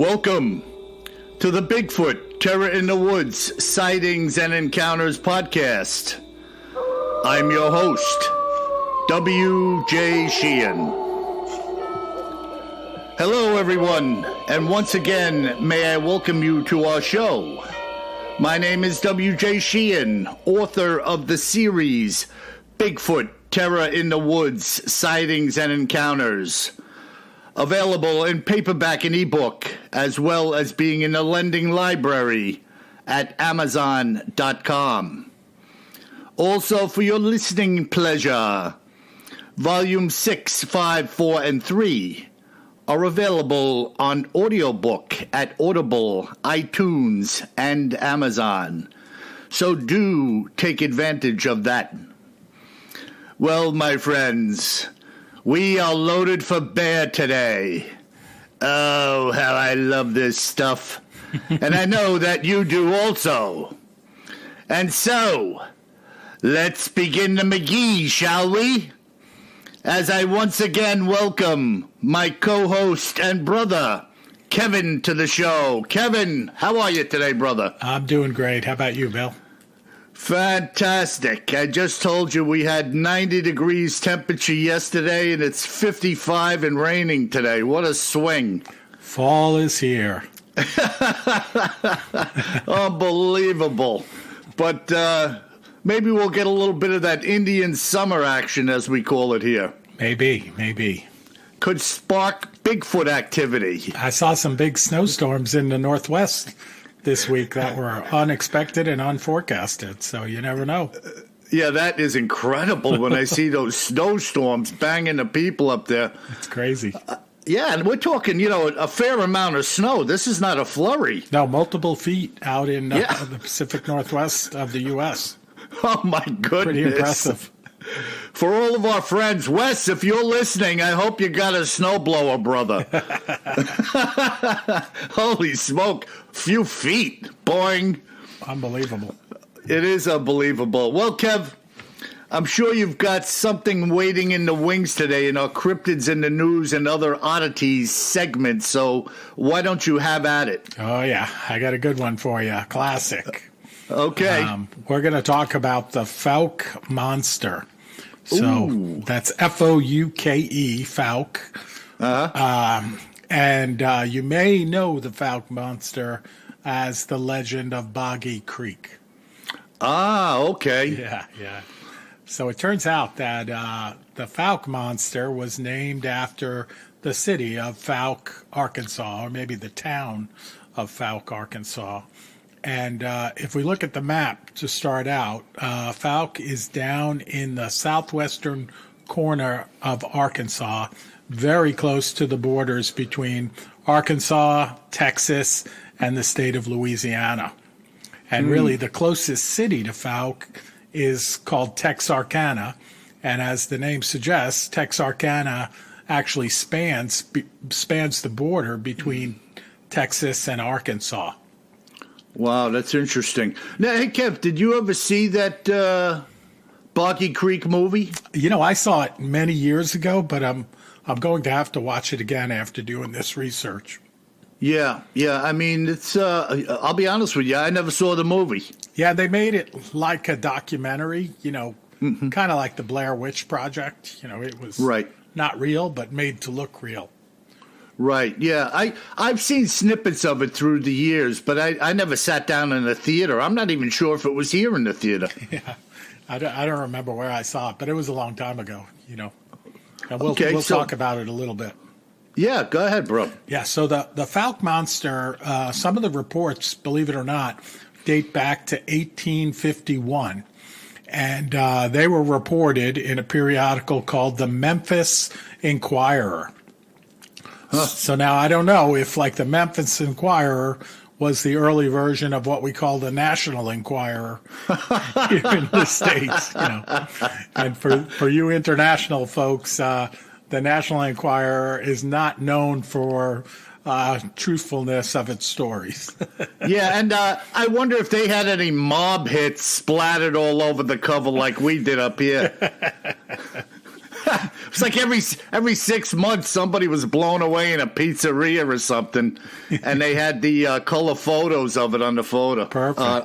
Welcome to the Bigfoot Terror in the Woods Sightings and Encounters podcast. I'm your host, W.J. Sheehan. Hello, everyone, and once again, may I welcome you to our show. My name is W.J. Sheehan, author of the series Bigfoot Terror in the Woods Sightings and Encounters. Available in paperback and ebook, as well as being in the lending library at Amazon.com. Also, for your listening pleasure, Volume 6, 5, 4, and 3 are available on audiobook at Audible, iTunes, and Amazon. So do take advantage of that. Well, my friends, we are loaded for bear today. Oh, how I love this stuff. And I know that you do also. And so, let's begin the McGee, shall we? As I once again welcome my co-host and brother, Kevin, to the show. Kevin, how are you today, brother? I'm doing great. How about you, Bill? Fantastic. I just told you we had 90 degrees temperature yesterday, and it's 55 and raining today. What a swing. Fall is here. Unbelievable. But maybe we'll get a little bit of that Indian summer action, as we call it here. Maybe. Could spark Bigfoot activity. I saw some big snowstorms in the Northwest this week that were unexpected and unforecasted, so you never know. Yeah, that is incredible when I see those snowstorms banging the people up there. It's crazy. Yeah, and we're talking, a fair amount of snow. This is not a flurry. No, multiple feet out in the Pacific Northwest of the U.S. Oh, my goodness. Pretty impressive. For all of our friends, Wes, if you're listening, I hope you got a snowblower, brother. Holy smoke. Few feet. Boing. Unbelievable. It is unbelievable. Well, Kev, I'm sure you've got something waiting in the wings today in our Cryptids in the News and Other Oddities segment, so why don't you have at it? Oh, yeah. I got a good one for you. Classic. Okay. We're going to talk about the Fouke monster. So that's Fouke, Fouke. And you may know the Fouke monster as the legend of Boggy Creek. Ah, okay. Yeah. So it turns out that the Fouke monster was named after the city of Fouke, Arkansas, or maybe the town of Fouke, Arkansas. And if we look at the map to start out, Fouke is down in the southwestern corner of Arkansas, very close to the borders between Arkansas, Texas, and the state of Louisiana. And really the closest city to Fouke is called Texarkana. And as the name suggests, Texarkana actually spans the border between Texas and Arkansas. Wow, that's interesting. Now, hey, Kev, did you ever see that Boggy Creek movie? I saw it many years ago, but I'm going to have to watch it again after doing this research. Yeah. I mean, it's. I'll be honest with you, I never saw the movie. Yeah, they made it like a documentary. Kind of like the Blair Witch Project. It was not real, but made to look real. Right, yeah. I've seen snippets of it through the years, but I never sat down in a theater. I'm not even sure if it was here in the theater. Yeah, I don't remember where I saw it, but it was a long time ago, And we'll talk about it a little bit. Yeah, go ahead, bro. Yeah, so the Fouke monster, some of the reports, believe it or not, date back to 1851. And they were reported in a periodical called the Memphis Inquirer. So now I don't know if the Memphis Inquirer was the early version of what we call the National Enquirer here in the States, And for you international folks, the National Enquirer is not known for truthfulness of its stories. Yeah, and I wonder if they had any mob hits splattered all over the cover like we did up here. It's like every 6 months somebody was blown away in a pizzeria or something, and they had the color photos of it on the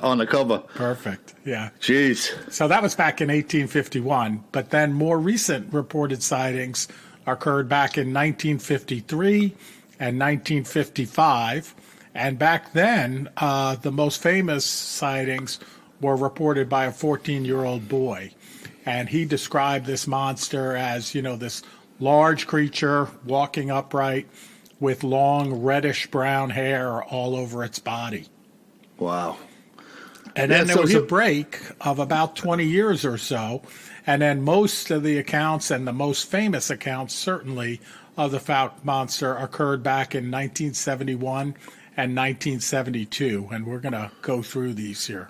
on the cover. Perfect. Yeah. Jeez. So that was back in 1851, but then more recent reported sightings occurred back in 1953 and 1955. And back then, the most famous sightings were reported by a 14-year-old boy. And he described this monster as, this large creature walking upright with long reddish-brown hair all over its body. Wow. And then there was a break of about 20 years or so. And then most of the accounts, and the most famous accounts certainly, of the Fouke monster occurred back in 1971 and 1972. And we're going to go through these here.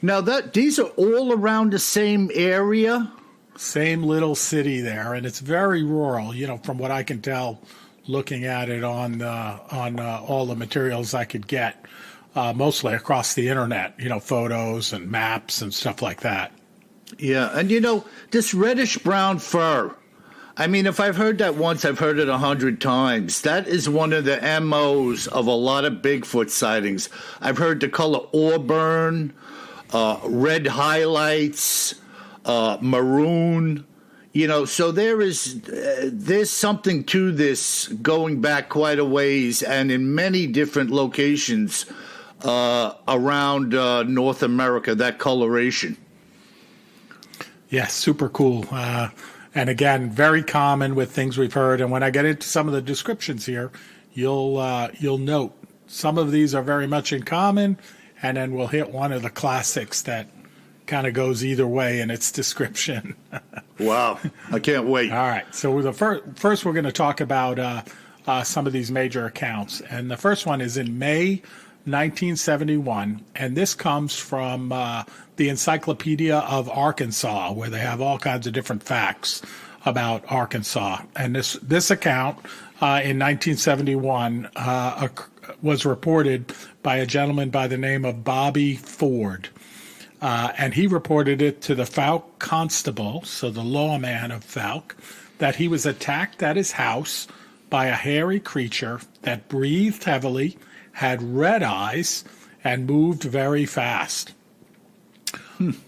Now, these are all around the same area? Same little city there. And it's very rural, from what I can tell, looking at it on all the materials I could get, mostly across the internet, photos and maps and stuff like that. Yeah, and this reddish-brown fur, I mean, if I've heard that once, I've heard it 100 times. That is one of the MOs of a lot of Bigfoot sightings. I've heard the color auburn, red highlights, maroon, so there's something to this going back quite a ways and in many different locations around North America, that coloration. Yes, super cool. And again, very common with things we've heard. And when I get into some of the descriptions here, you'll note some of these are very much in common, and then we'll hit one of the classics that kind of goes either way in its description. Wow, I can't wait. All right, so the first we're going to talk about some of these major accounts. And the first one is in May 1971, and this comes from the Encyclopedia of Arkansas, where they have all kinds of different facts about Arkansas. And this account in 1971 was reported by a gentleman by the name of Bobby Ford. And he reported it to the Fouke constable, so the lawman of Fouke, that he was attacked at his house by a hairy creature that breathed heavily, had red eyes, and moved very fast.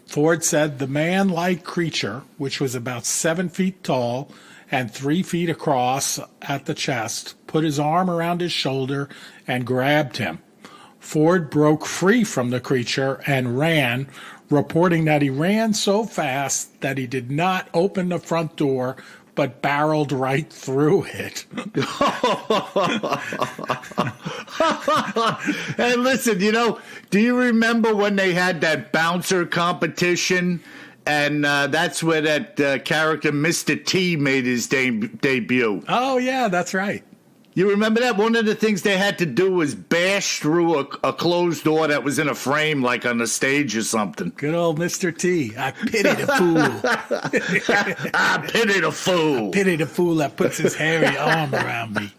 Ford said the man-like creature, which was about 7 feet tall and 3 feet across at the chest, put his arm around his shoulder and grabbed him. Ford broke free from the creature and ran, reporting that he ran so fast that he did not open the front door but barreled right through it. Hey, listen, do you remember when they had that bouncer competition? And that's where that character, Mr. T, made his debut. Oh, yeah, that's right. You remember that? One of the things they had to do was bash through a closed door that was in a frame, like on a stage or something. Good old Mr. T. I pity the fool. I pity the fool. I pity the fool that puts his hairy arm around me.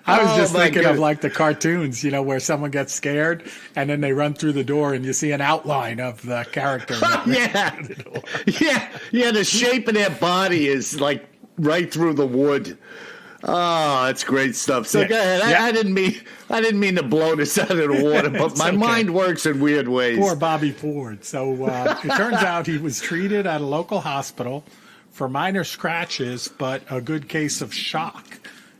I was just thinking of like the cartoons, where someone gets scared and then they run through the door and you see an outline of the character. Yeah. Yeah, the shape of their body is like right through the wood. Oh, that's great stuff. So go ahead. Yeah. I didn't mean to blow this out of the water, but my mind works in weird ways. Poor Bobby Ford. So it turns out he was treated at a local hospital for minor scratches, but a good case of shock.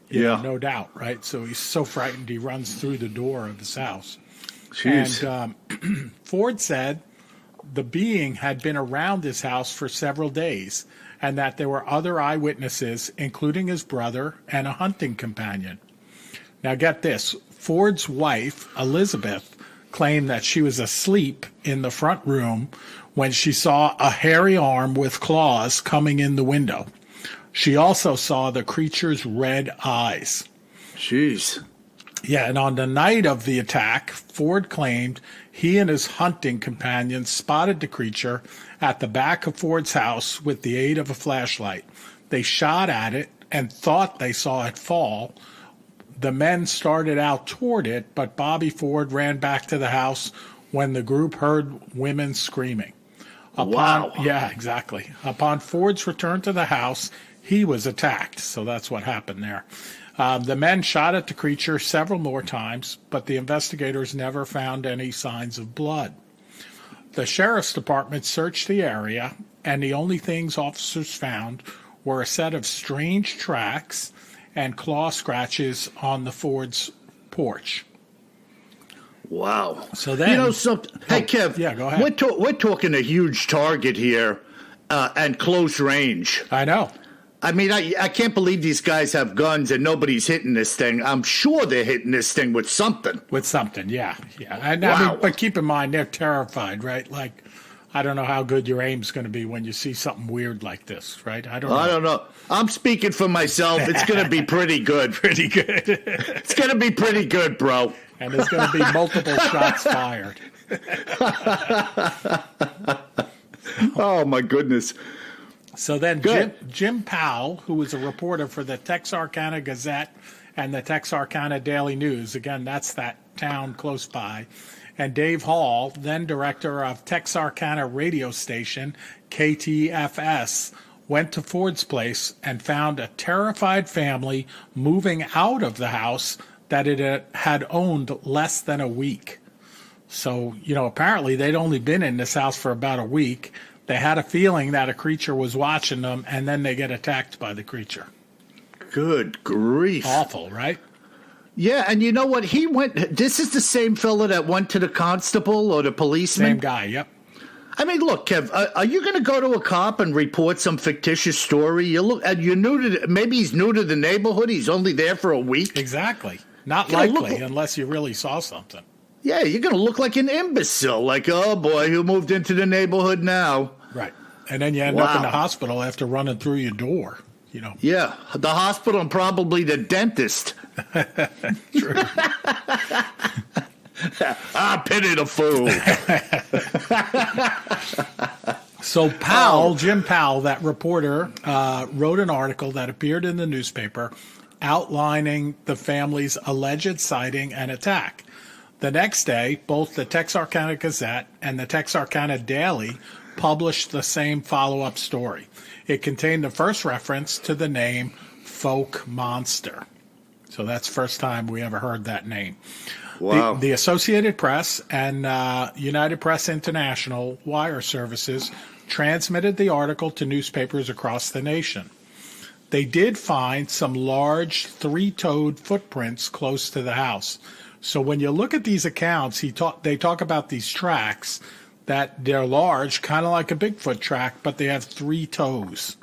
Yeah, no doubt, right? So he's so frightened he runs through the door of his house. Jeez. And Ford said the being had been around his house for several days, and that there were other eyewitnesses, including his brother and a hunting companion. Now get this, Ford's wife, Elizabeth, claimed that she was asleep in the front room when she saw a hairy arm with claws coming in the window. She also saw the creature's red eyes. Jeez. Yeah, and on the night of the attack, Ford claimed he and his hunting companion spotted the creature at the back of Ford's house with the aid of a flashlight. They shot at it and thought they saw it fall. The men started out toward it, but Bobby Ford ran back to the house when the group heard women screaming. Wow. Yeah, exactly. Upon Ford's return to the house, he was attacked. So that's what happened there. The men shot at the creature several more times, but the investigators never found any signs of blood. The sheriff's department searched the area, and the only things officers found were a set of strange tracks and claw scratches on the Ford's porch. Wow. So then, you know something? Hey, Kev. Yeah, go ahead. We're talking a huge target here, and close range. I know. I mean, I can't believe these guys have guns and nobody's hitting this thing. I'm sure they're hitting this thing with something. With something, yeah. And Wow. I mean, but keep in mind, they're terrified, right? Like, I don't know how good your aim's going to be when you see something weird like this, right? I don't know. I'm speaking for myself. It's going to be pretty good. Pretty good. It's going to be pretty good, bro. And there's going to be multiple shots fired. Oh, my goodness. So then Good. Jim Powell, who was a reporter for the Texarkana Gazette and the Texarkana Daily News, again, that's that town close by, and Dave Hall, then director of Texarkana radio station KTFS, went to Ford's place and found a terrified family moving out of the house that it had owned less than a week. So, apparently they'd only been in this house for about a week. They had a feeling that a creature was watching them, and then they get attacked by the creature. Good grief. Awful, right? Yeah, and you know what? This is the same fella that went to the constable or the policeman? Same guy, yep. I mean, look, Kev, are you going to go to a cop and report some fictitious story? Maybe he's new to the neighborhood. He's only there for a week. Exactly. Not likely, unless you really saw something. Yeah, you're going to look like an imbecile. Like, oh, boy, who moved into the neighborhood now? Right. And then you end up in the hospital after running through your door, Yeah, the hospital and probably the dentist. True. Pity the fool. So Jim Powell, that reporter, wrote an article that appeared in the newspaper outlining the family's alleged sighting and attack. The next day, both the Texarkana Gazette and the Texarkana Daily published the same follow-up story. It contained the first reference to the name Fouke Monster. So that's the first time we ever heard that name. Wow. The Associated Press and United Press International wire services transmitted the article to newspapers across the nation. They did find some large three-toed footprints close to the house. So when you look at these accounts, they talk about these tracks, that they're large, kind of like a Bigfoot track, but they have 3 toes.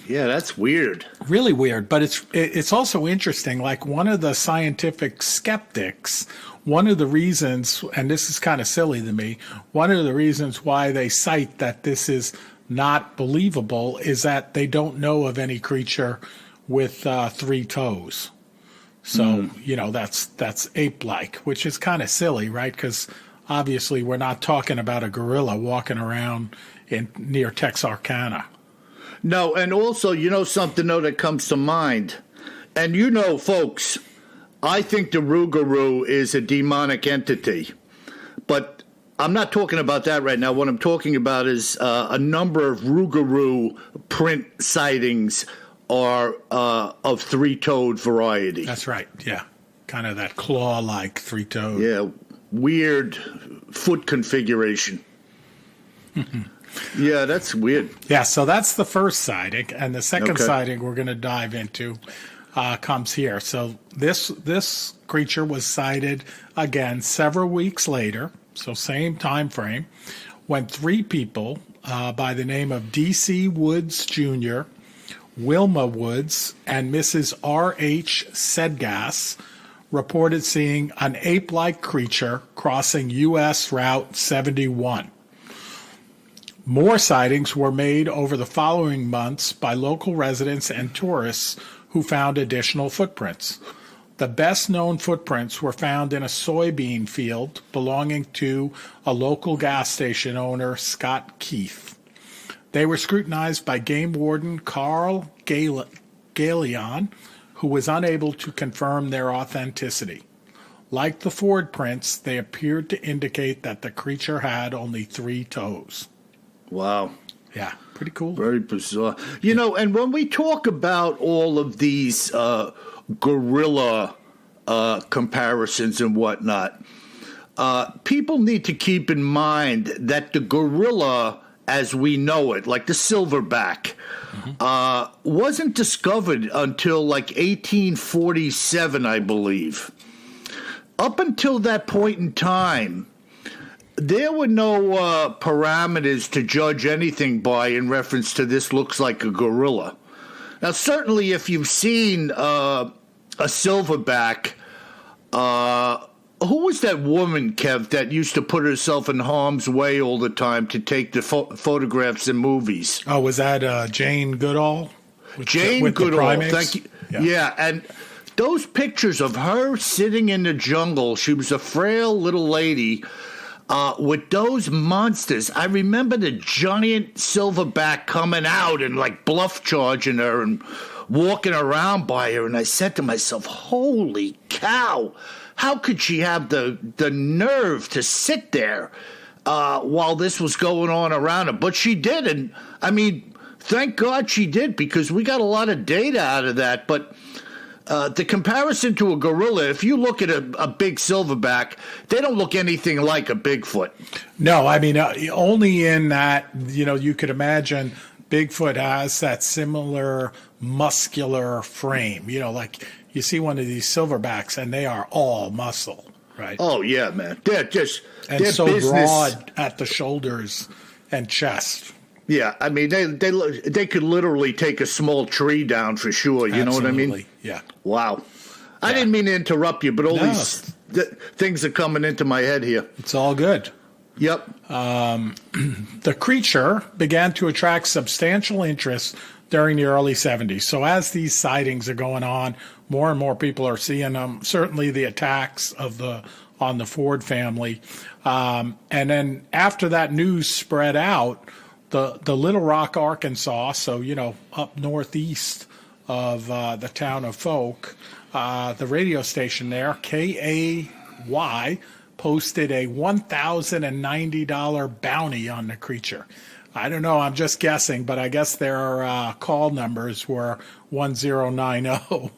Yeah, that's weird. Really weird, but it's also interesting. Like, one of the scientific skeptics, one of the reasons, and this is kind of silly to me, one of the reasons why they cite that this is not believable is that they don't know of any creature with 3 toes. So, that's ape-like, which is kind of silly, right? Because obviously we're not talking about a gorilla walking around near Texarkana. No, and also, something, though, that comes to mind. And folks, I think the Rougarou is a demonic entity. But I'm not talking about that right now. What I'm talking about is a number of Rougarou print sightings are of 3-toed variety. That's right, yeah. Kind of that claw-like 3-toed. Yeah, weird foot configuration. Yeah, that's weird. Yeah, so that's the first sighting, and the second sighting we're going to dive into comes here. So this creature was sighted again several weeks later, so same time frame, when 3 people by the name of D.C. Woods Jr., Wilma Woods, and Mrs. R.H. Sedgas reported seeing an ape-like creature crossing U.S. Route 71. More sightings were made over the following months by local residents and tourists who found additional footprints. The best-known footprints were found in a soybean field belonging to a local gas station owner, Scott Keith. They were scrutinized by game warden Carl Galeon, who was unable to confirm their authenticity. Like the Ford prints, they appeared to indicate that the creature had only 3 toes. Wow. Yeah, pretty cool. Very bizarre. You know, and when we talk about all of these gorilla comparisons and whatnot, people need to keep in mind that the gorilla, as we know it, like the silverback, wasn't discovered until like 1847, I believe. Up until that point in time, there were no parameters to judge anything by in reference to this looks like a gorilla. Now, certainly if you've seen a silverback, who was that woman, Kev, that used to put herself in harm's way all the time to take the photographs in movies? Oh, was that Jane Goodall? Jane Goodall, thank you. Yeah, and those pictures of her sitting in the jungle, she was a frail little lady with those monsters. I remember the giant silverback coming out and like bluff charging her and walking around by her, and I said to myself, holy cow, how could she have the nerve to sit there while this was going on around her? But she did, and I mean, thank God she did, because we got a lot of data out of that. But the comparison to a gorilla, if you look at a big silverback, they don't look anything like a Bigfoot. No, I mean, only in that, you could imagine Bigfoot has that similar muscular frame, like you see one of these silverbacks and they are all muscle, right? Oh, yeah, man. They're so business. Broad at the shoulders and chest. Yeah, I mean, they could literally take a small tree down for sure. You know what I mean? Yeah. Wow. I didn't mean to interrupt you, but all these things are coming into my head here. It's all good. Yep. The creature began to attract substantial interest during the early 70s. So as these sightings are going on, more and more people are seeing them. Certainly the attacks on the Ford family. And then after that news spread out, the Little Rock, Arkansas, so, up northeast of the town of Fouke, the radio station there, KAY, posted a $1,090 bounty on the creature. I don't know, I'm just guessing, but I guess their call numbers were 1090.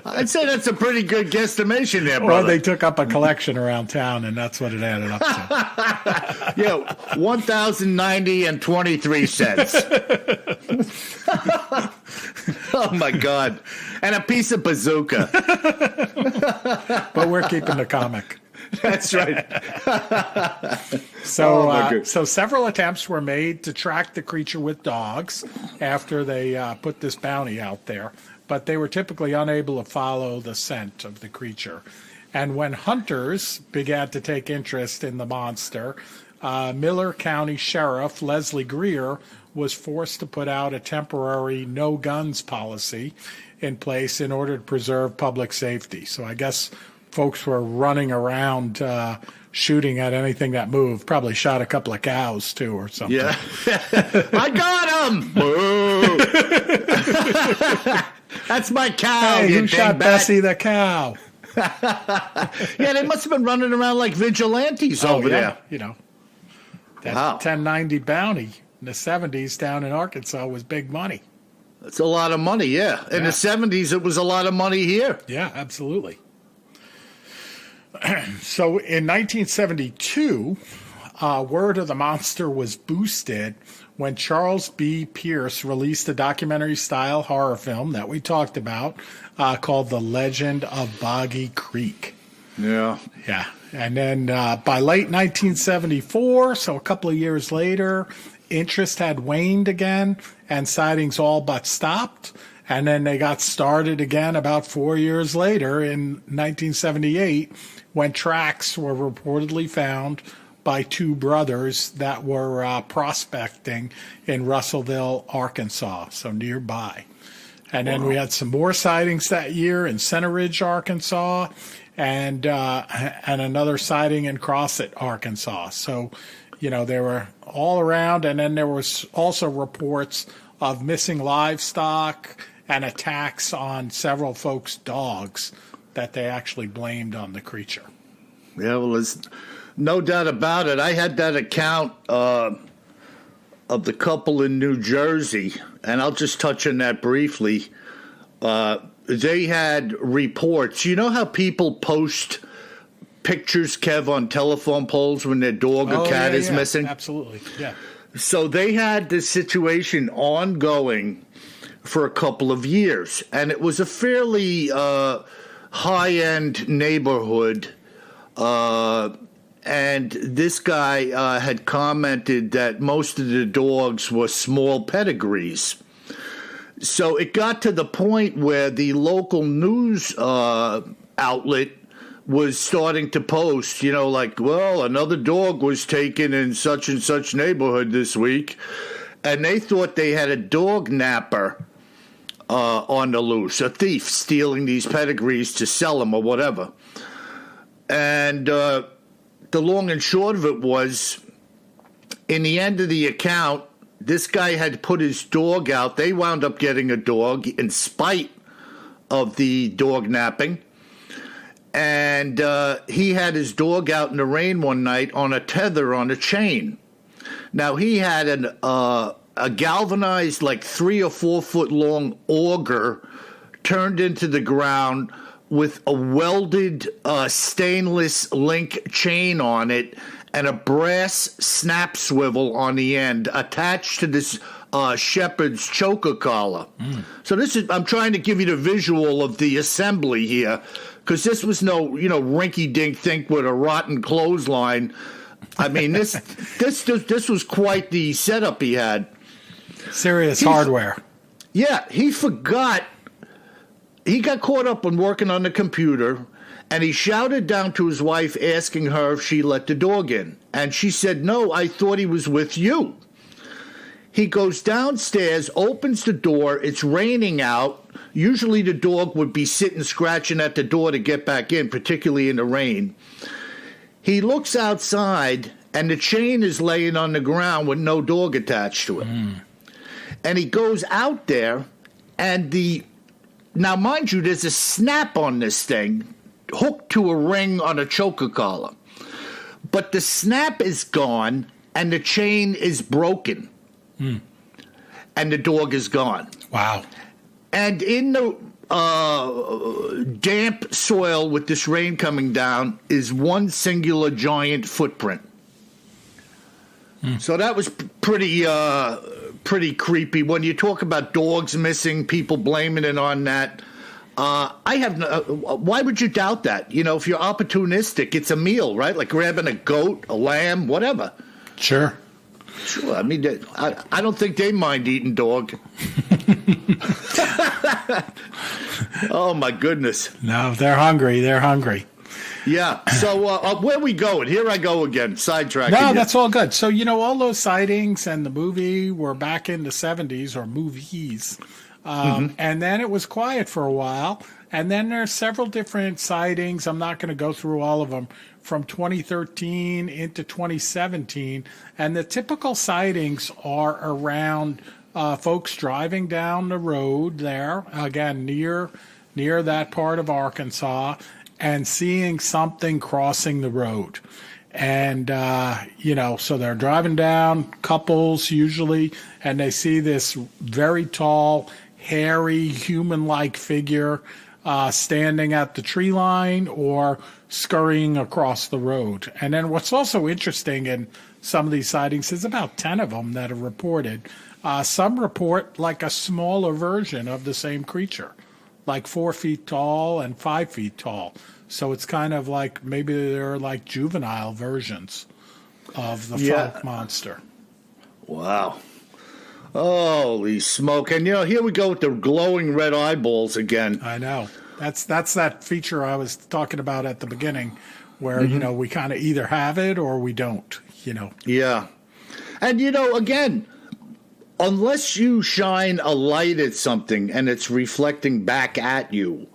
I'd say that's a pretty good guesstimation there, brother. Well, they took up a collection around town, and that's what it added up to. Yeah, 1,090 and 23 cents. Oh, my God. And a piece of bazooka. But we're keeping the comic. That's right. So several attempts were made to track the creature with dogs after they put this bounty out there, but they were typically unable to follow the scent of the creature. And when hunters began to take interest in the monster, Miller County Sheriff Leslie Greer was forced to put out a temporary no guns policy in place in order to preserve public safety. So I guess folks were running around shooting at anything that moved. Probably shot a couple of cows, too, or something. Yeah. I got him! Boo! That's my cow, hey, who shot Bessie the cow? Yeah, they must have been running around like vigilantes over there. That 1090 bounty in the 70s down in Arkansas was big money. That's a lot of money, yeah. In the 70s, it was a lot of money here. Yeah, absolutely. So in 1972, word of the monster was boosted when Charles B. Pierce released a documentary-style horror film that we talked about called The Legend of Boggy Creek. Yeah. Yeah. And then by late 1974, so a couple of years later, interest had waned again and sightings all but stopped. And then they got started again about 4 years later in 1978 when tracks were reportedly found by two brothers that were prospecting in Russellville, Arkansas, so nearby. And then we had some more sightings that year in Center Ridge, Arkansas, and another sighting in Crossett, Arkansas. So, they were all around. And then there was also reports of missing livestock and attacks on several folks' dogs that they actually blamed on the creature. Yeah, well, there's no doubt about it. I had that account of the couple in New Jersey, and I'll just touch on that briefly. They had reports. You know how people post pictures, Kev, on telephone poles when their dog or cat is missing? Absolutely, yeah. So they had this situation ongoing for a couple of years, and it was a fairly high-end neighborhood. And this guy had commented that most of the dogs were small pedigrees. So it got to the point where the local news outlet was starting to post, like, well, another dog was taken in such and such neighborhood this week. And they thought they had a dog napper on the loose, a thief stealing these pedigrees to sell them or whatever. And the long and short of it was, in the end of the account, this guy had put his dog out. They wound up getting a dog in spite of the dog napping. And he had his dog out in the rain one night on a tether on a chain. Now, he had a galvanized, like 3 or 4 foot long auger turned into the ground with a welded stainless link chain on it and a brass snap swivel on the end attached to this shepherd's choker collar. So I'm trying to give you the visual of the assembly here, because this was no, rinky-dink thing with a rotten clothesline. I mean, this was quite the setup he had. Serious hardware. Yeah, he forgot. He got caught up on working on the computer, and he shouted down to his wife asking her if she let the dog in. And she said, no, I thought he was with you. He goes downstairs, opens the door. It's raining out. Usually the dog would be sitting scratching at the door to get back in, particularly in the rain. He looks outside, and the chain is laying on the ground with no dog attached to it. And he goes out there, and now, mind you, there's a snap on this thing hooked to a ring on a choker collar. But the snap is gone, and the chain is broken. And the dog is gone. Wow. And in the damp soil with this rain coming down is one singular giant footprint. So that was pretty creepy. When you talk about dogs missing, people blaming it on that. Why would you doubt that? If you're opportunistic, it's a meal, right? Like grabbing a goat, a lamb, whatever. Sure. I mean, I don't think they mind eating dog. Oh, my goodness. No, they're hungry. They're hungry. Yeah. So where are we going? Here I go again, sidetracking. No, that's all good. So, all those sightings and the movie were back in the 70s, or movies. And then it was quiet for a while. And then there's several different sightings. I'm not going to go through all of them from 2013 into 2017. And the typical sightings are around folks driving down the road there, again, near that part of Arkansas, and seeing something crossing the road. And, so they're driving down, couples usually, and they see this very tall, hairy, human-like figure standing at the tree line or scurrying across the road. And then what's also interesting in some of these sightings is about 10 of them that are reported. Some report like a smaller version of the same creature, like 4 feet tall and 5 feet tall. So it's kind of like maybe they're like juvenile versions of the Fouke monster. Wow. Holy smoke. And, here we go with the glowing red eyeballs again. I know. That's that feature I was talking about at the beginning where, we kind of either have it or we don't, Yeah. And, again, unless you shine a light at something and it's reflecting back at you,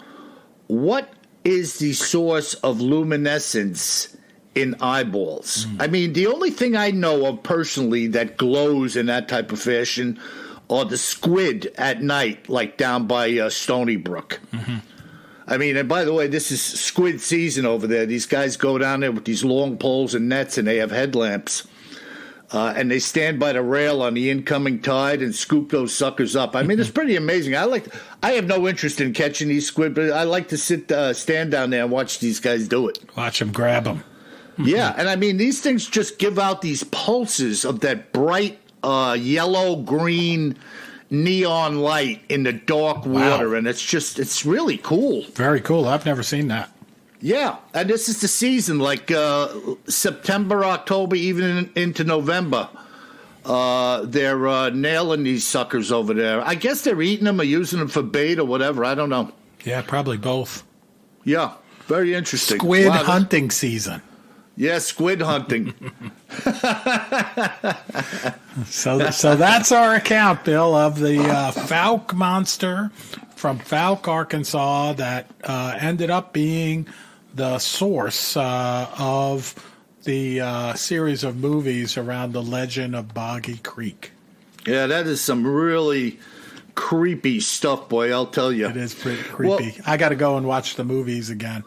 what is the source of luminescence in eyeballs? I mean, the only thing I know of personally that glows in that type of fashion are the squid at night, like down by Stony Brook. I mean, and by the way, this is squid season over there. These guys go down there with these long poles and nets, and they have headlamps. and they stand by the rail on the incoming tide and scoop those suckers up. I mean, it's pretty amazing. I have no interest in catching these squid, but I like to stand down there and watch these guys do it. Watch them grab them. Yeah, and I mean, these things just give out these pulses of that bright yellow-green neon light in the dark water, Wow. and it's really cool. Very cool. I've never seen that. Yeah, and this is the season, like September, October, even into November. They're nailing these suckers over there. I guess they're eating them or using them for bait or whatever. I don't know. Yeah, probably both. Yeah, very interesting. Squid hunting season. Yeah, squid hunting. So that's our account, Bill, of the Fouke monster from Fouke, Arkansas, that ended up being the source of the series of movies around the legend of Boggy Creek. Yeah, that is some really creepy stuff, boy, I'll tell you. It is pretty creepy. I got to go and watch the movies again.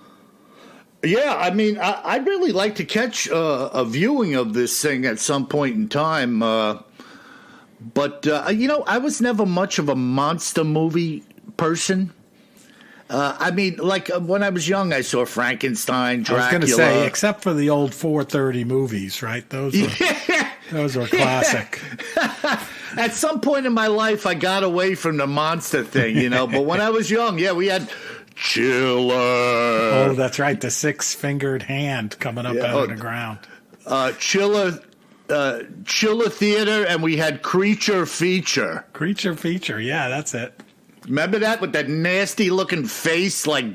Yeah, I mean, I'd really like to catch a viewing of this thing at some point in time. But I was never much of a monster movie person. I mean, like when I was young, I saw Frankenstein, Dracula. I was going to say, except for the old 4:30 movies, right? Those were classic. At some point in my life, I got away from the monster thing, But when I was young, yeah, we had Chiller. Oh, that's right. The 6-fingered hand coming up out of the ground. Chiller Theater, and we had Creature Feature. Creature Feature. Yeah, that's it. Remember that with that nasty looking face, like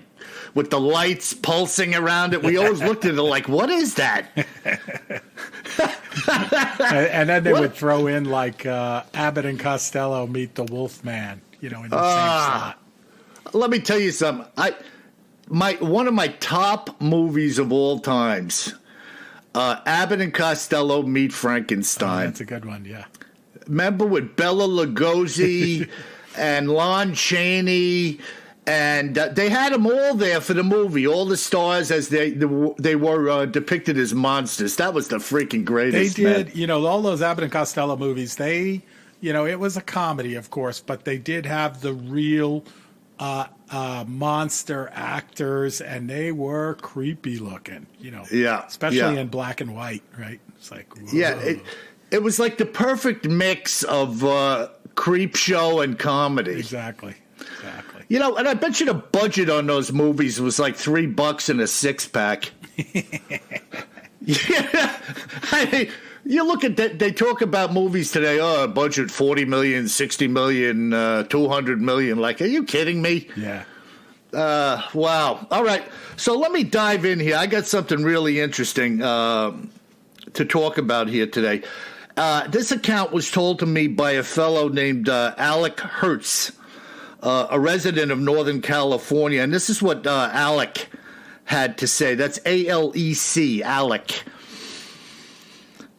with the lights pulsing around it? We always looked at it like, what is that? And then they would throw in like Abbott and Costello meet the Wolfman, in the same slot. Let me tell you something. One of my top movies of all times, Abbott and Costello meet Frankenstein. Oh, that's a good one, yeah. Remember with Bela Lugosi and Lon Chaney, and they had them all there for the movie. All the stars as they were depicted as monsters. That was the freaking greatest. They did, man. All those Abbott and Costello movies. They, it was a comedy, of course, but they did have the real monster actors, and they were creepy looking, Yeah, especially in black and white, right? It's like, whoa. Yeah, it was like the perfect mix of creep show and comedy. Exactly. And I bet you the budget on those movies was like $3 in a 6-pack. Yeah, I mean, you look at that. They talk about movies today. Oh, budget $40 million, $60 million, $200 million. Like, are you kidding me? Yeah. Wow. All right. So let me dive in here. I got something really interesting to talk about here today. This account was told to me by a fellow named Alec Hertz, a resident of Northern California. And this is what Alec had to say. That's ALEC, Alec.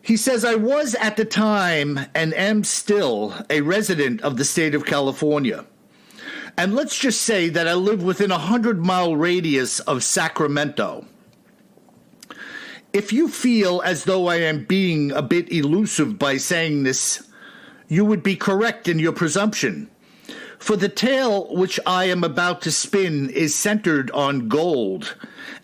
He says, I was at the time and am still a resident of the state of California. And let's just say that I live within a 100-mile radius of Sacramento. If you feel as though I am being a bit elusive by saying this, you would be correct in your presumption. For the tale which I am about to spin is centered on gold,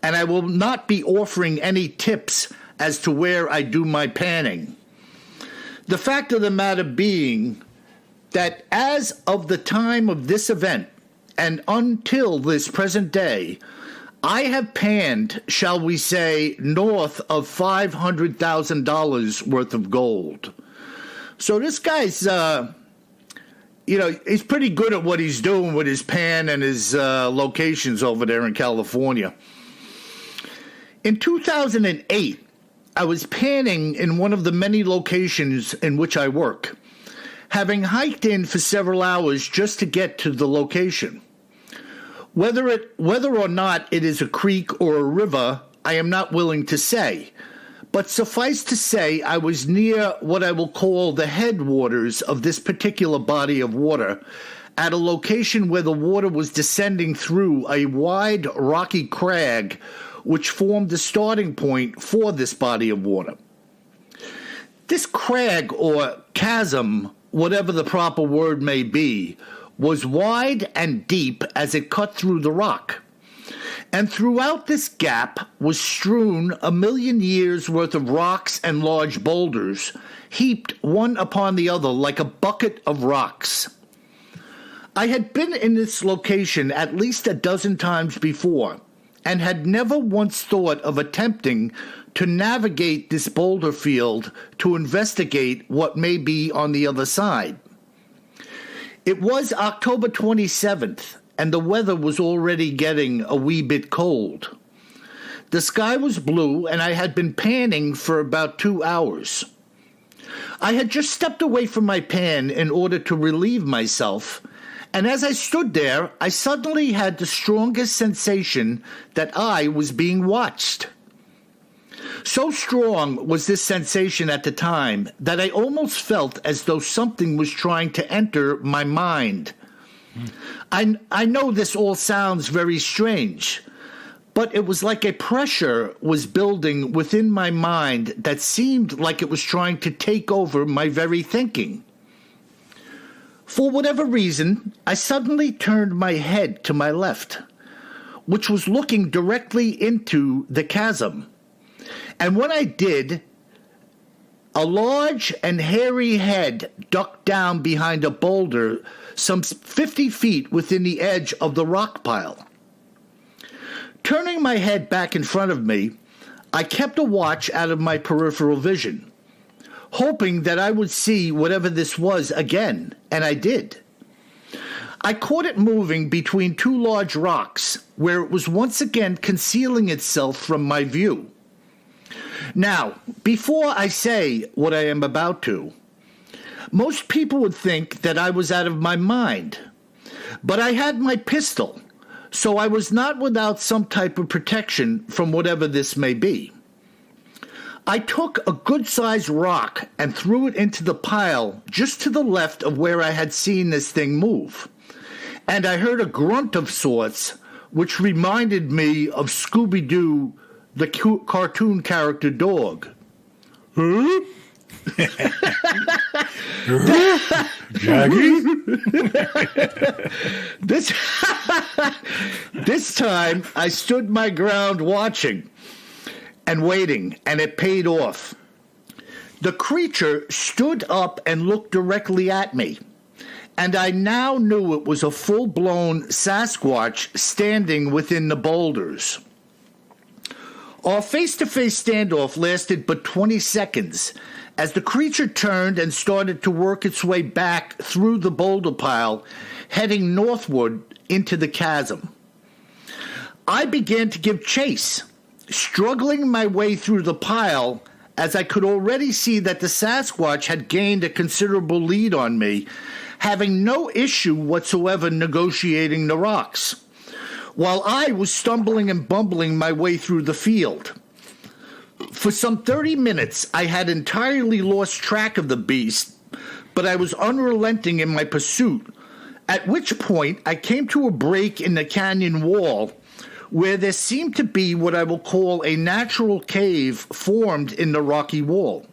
and I will not be offering any tips as to where I do my panning. The fact of the matter being that as of the time of this event and until this present day, I have panned, shall we say, north of $500,000 worth of gold. So this guy's, he's pretty good at what he's doing with his pan and his locations over there in California. In 2008, I was panning in one of the many locations in which I work, having hiked in for several hours just to get to the location. Whether or not it is a creek or a river, I am not willing to say. But suffice to say, I was near what I will call the headwaters of this particular body of water, at a location where the water was descending through a wide rocky crag, which formed the starting point for this body of water. This crag or chasm, whatever the proper word may be, was wide and deep as it cut through the rock. And throughout this gap was strewn 1,000,000 years' worth of rocks and large boulders, heaped one upon the other like a bucket of rocks. I had been in this location at least a dozen times before, and had never once thought of attempting to navigate this boulder field to investigate what may be on the other side. It was October 27th, and the weather was already getting a wee bit cold. The sky was blue, and I had been panning for about 2 hours. I had just stepped away from my pan in order to relieve myself, and as I stood there, I suddenly had the strongest sensation that I was being watched. So strong was this sensation at the time that I almost felt as though something was trying to enter my mind. I know this all sounds very strange, but it was like a pressure was building within my mind that seemed like it was trying to take over my very thinking. For whatever reason, I suddenly turned my head to my left, which was looking directly into the chasm. And when I did, a large and hairy head ducked down behind a boulder some 50 feet within the edge of the rock pile. Turning my head back in front of me, I kept a watch out of my peripheral vision, hoping that I would see whatever this was again, and I did. I caught it moving between two large rocks, where it was once again concealing itself from my view. Now, before I say what I am about to, most people would think that I was out of my mind, but I had my pistol, so I was not without some type of protection from whatever this may be. I took a good-sized rock and threw it into the pile just to the left of where I had seen this thing move, and I heard a grunt of sorts, which reminded me of Scooby-Doo, the cartoon character dog. Huh? Jackie? This time I stood my ground watching and waiting, and it paid off. The creature stood up and looked directly at me, and I now knew it was a full-blown Sasquatch standing within the boulders. Our face-to-face standoff lasted but 20 seconds, as the creature turned and started to work its way back through the boulder pile, heading northward into the chasm. I began to give chase, struggling my way through the pile, as I could already see that the Sasquatch had gained a considerable lead on me, having no issue whatsoever negotiating the rocks, while I was stumbling and bumbling my way through the field. For some 30 minutes, I had entirely lost track of the beast, but I was unrelenting in my pursuit, at which point I came to a break in the canyon wall, where there seemed to be what I will call a natural cave formed in the rocky wall.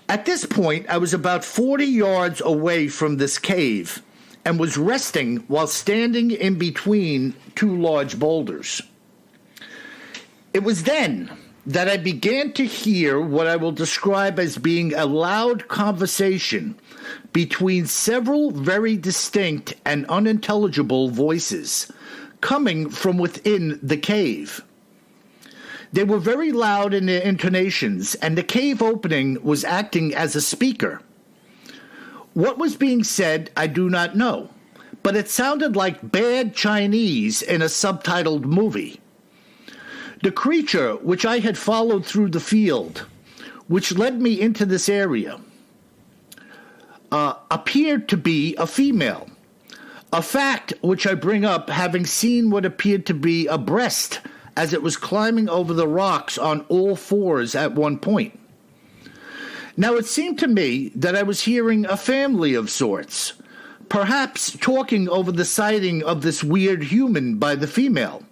At this point, I was about 40 yards away from this cave, and was resting while standing in between two large boulders. It was then that I began to hear what I will describe as being a loud conversation between several very distinct and unintelligible voices coming from within the cave. They were very loud in their intonations, and the cave opening was acting as a speaker. What was being said, I do not know, but it sounded like bad Chinese in a subtitled movie. The creature, which I had followed through the field, which led me into this area, appeared to be a female, a fact which I bring up having seen what appeared to be a breast as it was climbing over the rocks on all fours at one point. Now, it seemed to me that I was hearing a family of sorts, perhaps talking over the sighting of this weird human by the female.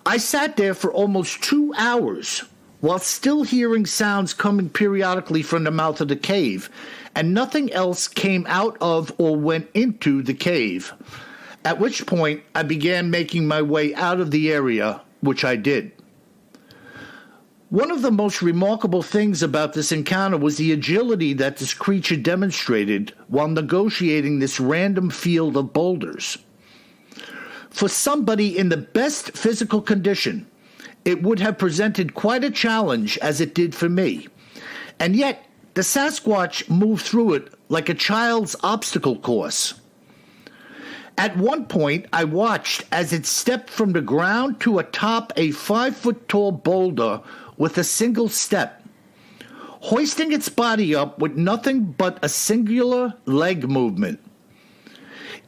I sat there for almost 2 hours, while still hearing sounds coming periodically from the mouth of the cave, and nothing else came out of or went into the cave, at which point I began making my way out of the area, which I did. One of the most remarkable things about this encounter was the agility that this creature demonstrated while negotiating this random field of boulders. For somebody in the best physical condition, it would have presented quite a challenge as it did for me. And yet, the Sasquatch moved through it like a child's obstacle course. At one point, I watched as it stepped from the ground to atop a 5-foot-tall boulder with a single step, hoisting its body up with nothing but a singular leg movement.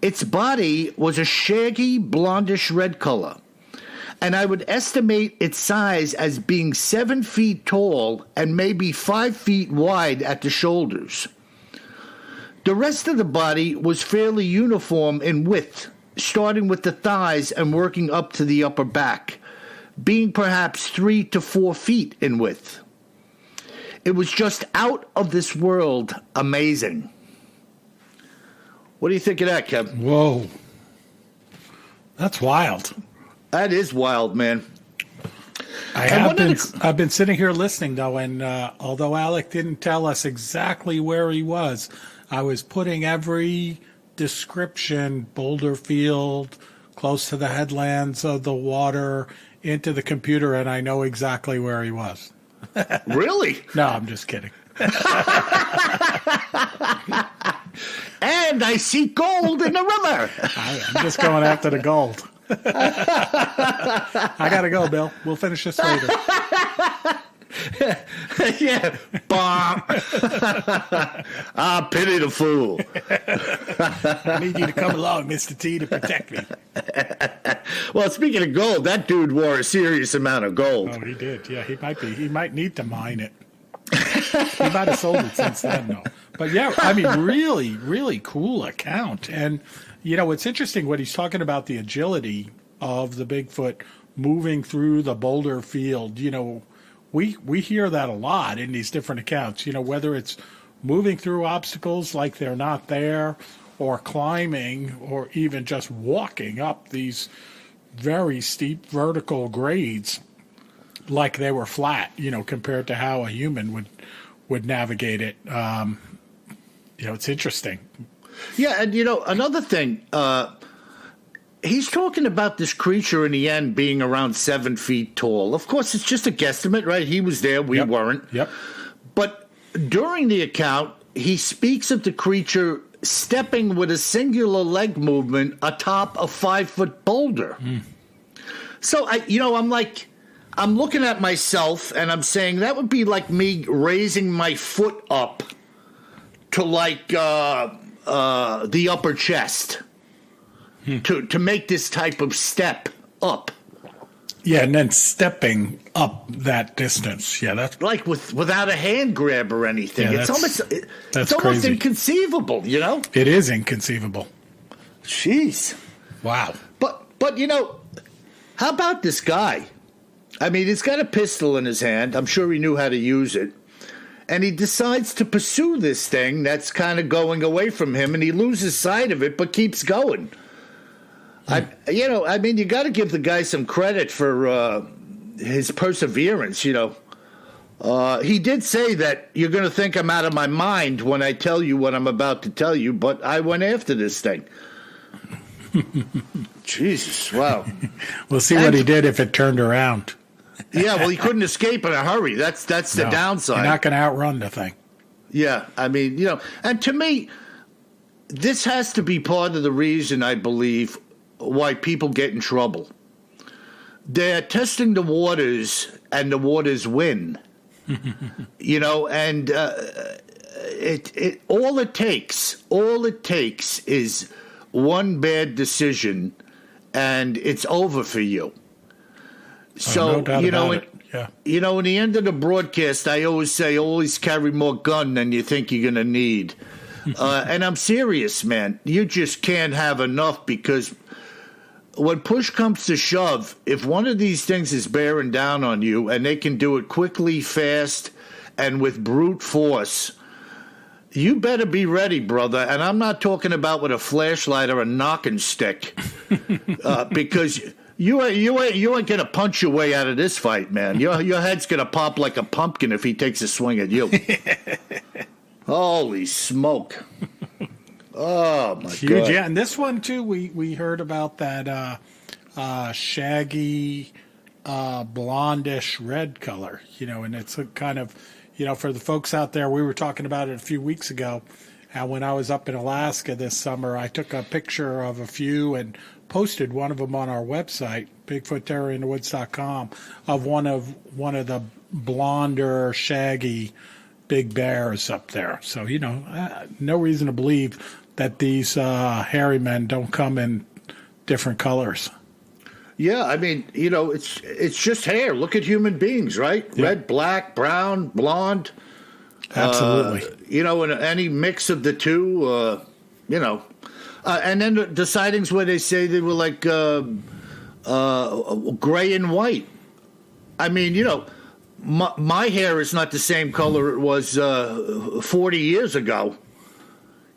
Its body was a shaggy, blondish red color, and I would estimate its size as being 7 feet tall and maybe 5 feet wide at the shoulders. The rest of the body was fairly uniform in width, starting with the thighs and working up to the upper back, being perhaps 3 to 4 feet in width. It was just out of this world amazing. What do you think of that, Kev? Whoa. That's wild. That is wild, man. I've been sitting here listening, though, and although Alec didn't tell us exactly where he was, I was putting every description, boulder field, close to the headlands of the water, into the computer, and I know exactly where he was. Really? No, I'm just kidding. And I see gold in the river. I'm just going after the gold. I got to go, Bill. We'll finish this later. Yeah. Bomb. Pity the fool. I need you to come along, Mr. T, to protect me. Well, speaking of gold, that dude wore a serious amount of gold. Oh, he did. Yeah, he might need to mine it. He might have sold it since then, though. But yeah, I mean, really, really cool account. And, you know, it's interesting what he's talking about, the agility of the Bigfoot moving through the boulder field. You know, we hear that a lot in these different accounts, you know, whether it's moving through obstacles like they're not there, or climbing, or even just walking up these very steep vertical grades like they were flat, you know, compared to how a human would navigate it. You know, it's interesting. Yeah, and, you know, another thing, he's talking about this creature in the end being around 7 feet tall. Of course, it's just a guesstimate, right? He was there, we weren't. Yep. But during the account, he speaks of the creature stepping with a singular leg movement atop a 5-foot boulder. So, I'm looking at myself and I'm saying that would be like me raising my foot up to like the upper chest to make this type of step up. Yeah, and then stepping up that distance. Yeah, that's like without a hand grab or anything. Yeah, it's almost crazy. Inconceivable, you know? It is inconceivable. Jeez. Wow. But you know, how about this guy? I mean, he's got a pistol in his hand. I'm sure he knew how to use it. And he decides to pursue this thing that's kind of going away from him, and he loses sight of it but keeps going. You got to give the guy some credit for his perseverance, you know. He did say that you're going to think I'm out of my mind when I tell you what I'm about to tell you, but I went after this thing. Jesus, wow. We'll see what he did if it turned around. Yeah, well, he couldn't escape in a hurry. That's the downside. You're not going to outrun the thing. Yeah, I mean, you know, and to me, this has to be part of the reason, I believe, why people get in trouble. They're testing the waters, and the waters win. You know, and all it takes is one bad decision, and it's over for you. So, no doubt you know, about it. Yeah. You know, in the end of the broadcast, I always say, always carry more gun than you think you're going to need. And I'm serious, man. You just can't have enough because when push comes to shove, if one of these things is bearing down on you and they can do it quickly, fast, and with brute force, you better be ready, brother. And I'm not talking about with a flashlight or a knocking stick, because you ain't gonna punch your way out of this fight, man. Your head's gonna pop like a pumpkin if he takes a swing at you. Holy smoke! Oh my Huge, God! yeah. And this one too, we heard about that shaggy, blondish red color. And it's a kind of, for the folks out there, we were talking about it a few weeks ago. And when I was up in Alaska this summer, I took a picture of a few and posted one of them on our website, BigfootTerrorInTheWoods.com, of one of the blonder, shaggy big bears up there. So, no reason to believe that these hairy men don't come in different colors. Yeah, I mean, it's just hair. Look at human beings, right? Yeah. Red, black, brown, blonde. Absolutely. And any mix of the two, and then the sightings where they say they were like gray and white. I mean, my hair is not the same color it was 40 years ago.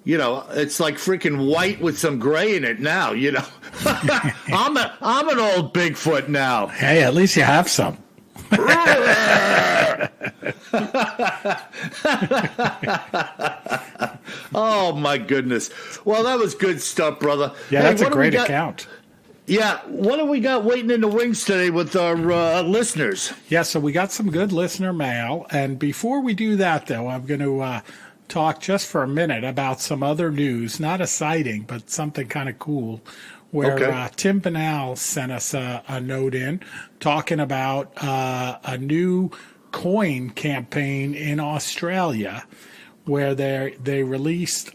It's like freaking white with some gray in it now. I'm an old Bigfoot now. Hey, at least you have some. Oh my goodness! Well, that was good stuff, brother. Yeah, that's a great account. Yeah, what do we got waiting in the wings today with our listeners? Yeah, so we got some good listener mail, and before we do that, though, I'm going to talk just for a minute about some other news, not a sighting, but something kind of cool, where Tim Banal sent us a note in talking about a new coin campaign in Australia where they released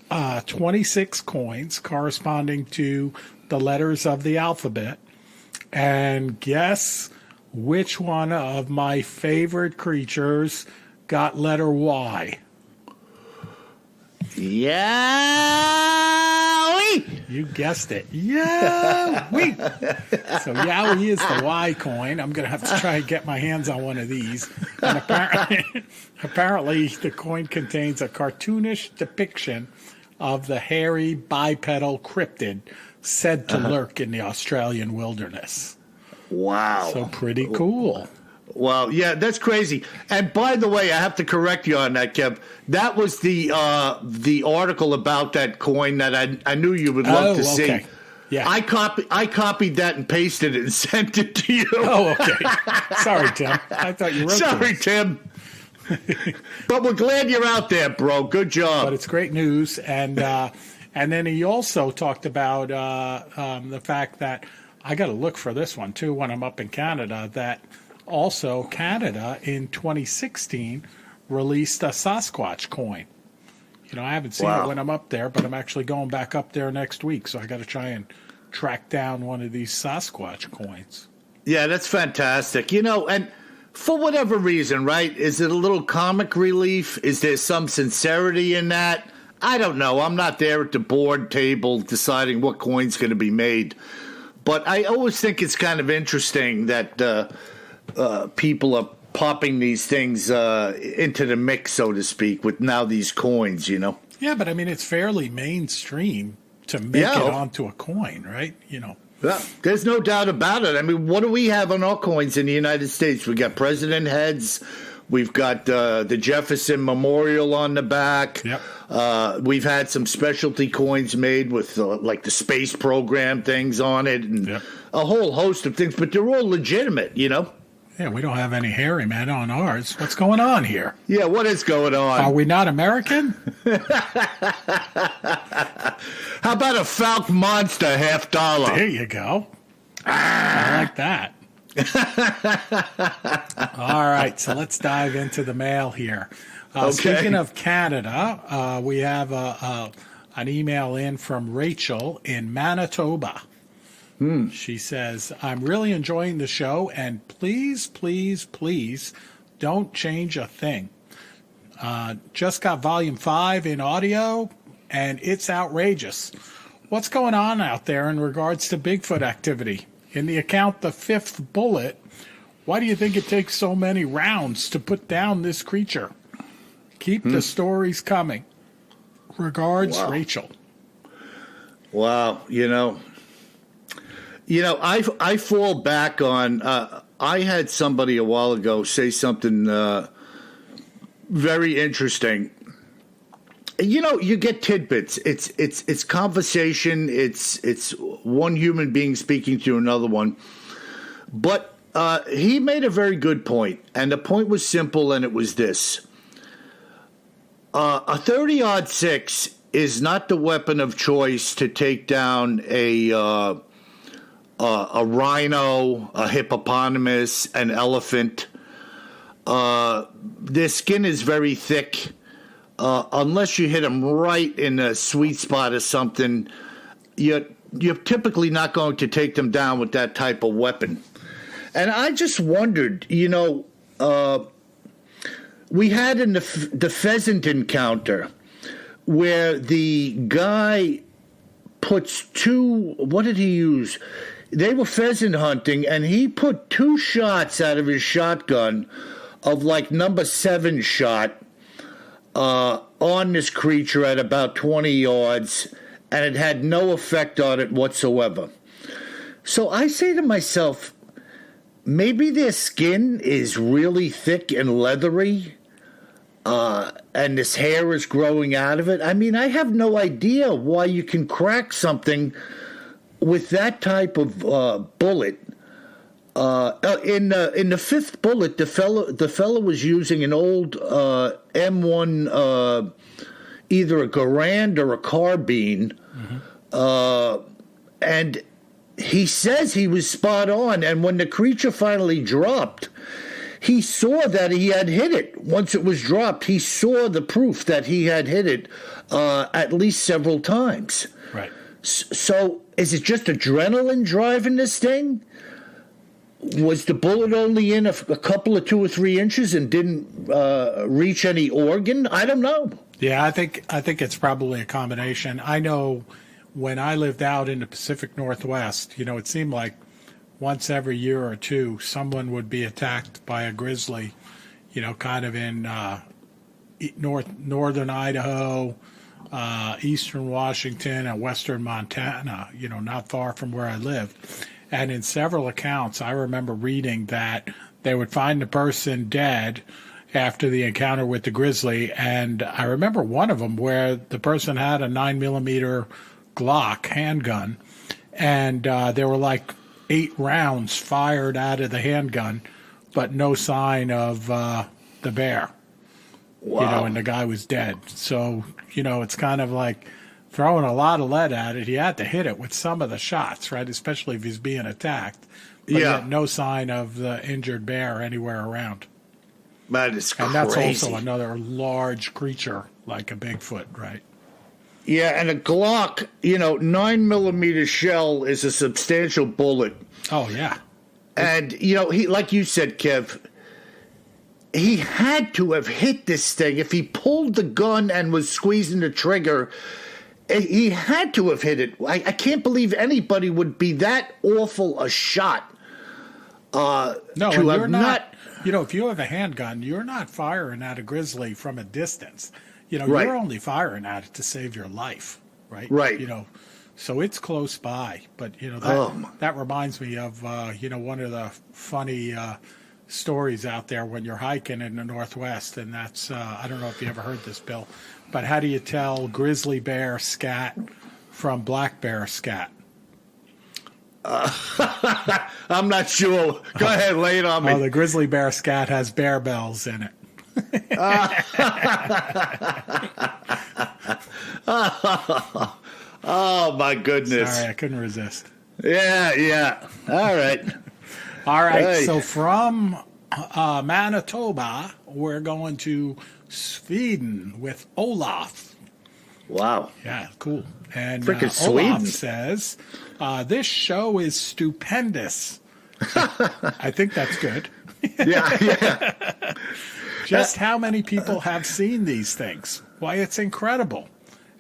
26 coins corresponding to the letters of the alphabet. And guess which one of my favorite creatures got letter Y? Yowie! You guessed it. Yowie! So Yowie is the Y coin. I'm going to have to try and get my hands on one of these. And apparently the coin contains a cartoonish depiction of the hairy bipedal cryptid said to lurk in the Australian wilderness. Wow. So pretty cool. Well, yeah, that's crazy. And by the way, I have to correct you on that, Kev. That was the article about that coin that I knew you would love to see. Yeah. I copied that and pasted it and sent it to you. Oh, okay. Sorry, Tim. I thought you wrote Sorry, Tim. But we're glad you're out there, bro. Good job. But it's great news. And then he also talked about the fact that I got to look for this one, too, when I'm up in Canada, that also Canada in 2016 released a Sasquatch coin. I haven't seen it when I'm up there, but I'm actually going back up there next week, so I got to try and track down one of these Sasquatch coins. Yeah, that's fantastic. And for whatever reason, right? Is it a little comic relief? Is there some sincerity in that? I don't know. I'm not there at the board table deciding what coin's going to be made. But I always think it's kind of interesting that people are popping these things into the mix, so to speak, with now these coins, Yeah, but I mean, it's fairly mainstream to make it onto a coin, right? Yeah, there's no doubt about it. I mean, what do we have on our coins in the United States? We got president heads. We've got the Jefferson Memorial on the back. Yep. We've had some specialty coins made with like the space program things on it and a whole host of things, but they're all legitimate, Yeah, we don't have any hairy men on ours. What's going on here? Yeah, what is going on? Are we not American? How about a Fouke monster $50? There you go. I like that. All right, so let's dive into the mail here. Speaking of Canada, we have an email in from Rachel in Manitoba. She says, I'm really enjoying the show, and please, please, please don't change a thing. Just got volume 5 in audio, and it's outrageous. What's going on out there in regards to Bigfoot activity? In the account, The Fifth Bullet, why do you think it takes so many rounds to put down this creature? Keep the stories coming. Regards, Rachel. Wow, I fall back on. I had somebody a while ago say something very interesting. You get tidbits. It's conversation. It's one human being speaking to another one. But he made a very good point, and the point was simple, and it was this: a 30-06 is not the weapon of choice to take down a rhino, a hippopotamus, an elephant. Their skin is very thick. Unless you hit them right in a sweet spot or something, you're typically not going to take them down with that type of weapon. And I just wondered, we had in the pheasant encounter where the guy puts what did he use? They were pheasant hunting, and he put 2 shots out of his shotgun of like number 7 shot on this creature at about 20 yards, and it had no effect on it whatsoever. So I say to myself, maybe their skin is really thick and leathery, and this hair is growing out of it. I mean, I have no idea why you can crack something with that type of bullet. In the Fifth Bullet, the fellow was using an old M1, either a Garand or a carbine, and he says he was spot on. And when the creature finally dropped, he saw that he had hit it. Once it was dropped, he saw the proof that he had hit it at least several times. Right. So, is it just adrenaline driving this thing? Was the bullet only in a couple of 2 or 3 inches and didn't reach any organ? I don't know. Yeah, I think it's probably a combination. I know when I lived out in the Pacific Northwest, it seemed like once every year or two, someone would be attacked by a grizzly, kind of in northern Idaho, eastern Washington, and western Montana, not far from where I lived. And in several accounts, I remember reading that they would find the person dead after the encounter with the grizzly. And I remember one of them where the person had a 9mm Glock handgun, and there were like 8 rounds fired out of the handgun, but no sign of the bear. Wow. And the guy was dead. So, it's kind of like throwing a lot of lead at it. He had to hit it with some of the shots, right? Especially if he's being attacked. But yet no sign of the injured bear anymore around. That is crazy. And that's also another large creature like a Bigfoot, right? Yeah, and a Glock, 9mm shell is a substantial bullet. Oh, yeah. And, he, like you said, Kev, he had to have hit this thing. If he pulled the gun and was squeezing the trigger, he had to have hit it. I can't believe anybody would be that awful a shot. No, you're not. If you have a handgun, you're not firing at a grizzly from a distance. Right. You're only firing at it to save your life, right? Right. So it's close by. But that reminds me of one of the funny stories out there when you're hiking in the Northwest, and that's I don't know if you ever heard this, Bill. But how do you tell grizzly bear scat from black bear scat? I'm not sure. Go ahead, lay it on me. Oh, the grizzly bear scat has bear bells in it. Oh, my goodness. Sorry, I couldn't resist. Yeah. All right. All right, hey. So from Manitoba, we're going to Sweden with Olaf. Wow. Yeah, cool. And Sweden. Olaf says, this show is stupendous. I think that's good. Yeah. Just how many people have seen these things? Why, it's incredible.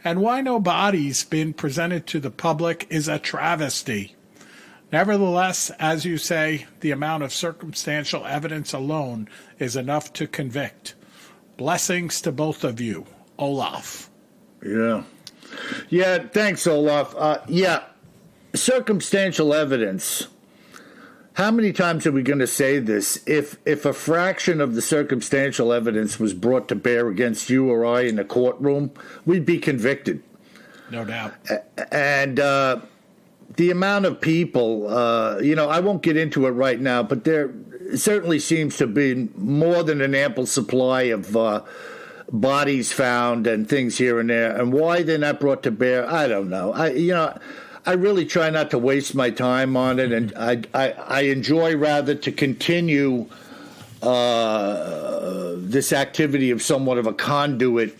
and why no body's been presented to the public is a travesty. Nevertheless, as you say, the amount of circumstantial evidence alone is enough to convict. Blessings to both of you, Olaf. Yeah. Yeah, thanks, Olaf. Circumstantial evidence. How many times are we going to say this? If a fraction of the circumstantial evidence was brought to bear against you or I in a courtroom, we'd be convicted. No doubt. And the amount of people, I won't get into it right now, but there certainly seems to be more than an ample supply of bodies found and things here and there. And why they're not brought to bear, I don't know. I really try not to waste my time on it, and I enjoy rather to continue this activity of somewhat of a conduit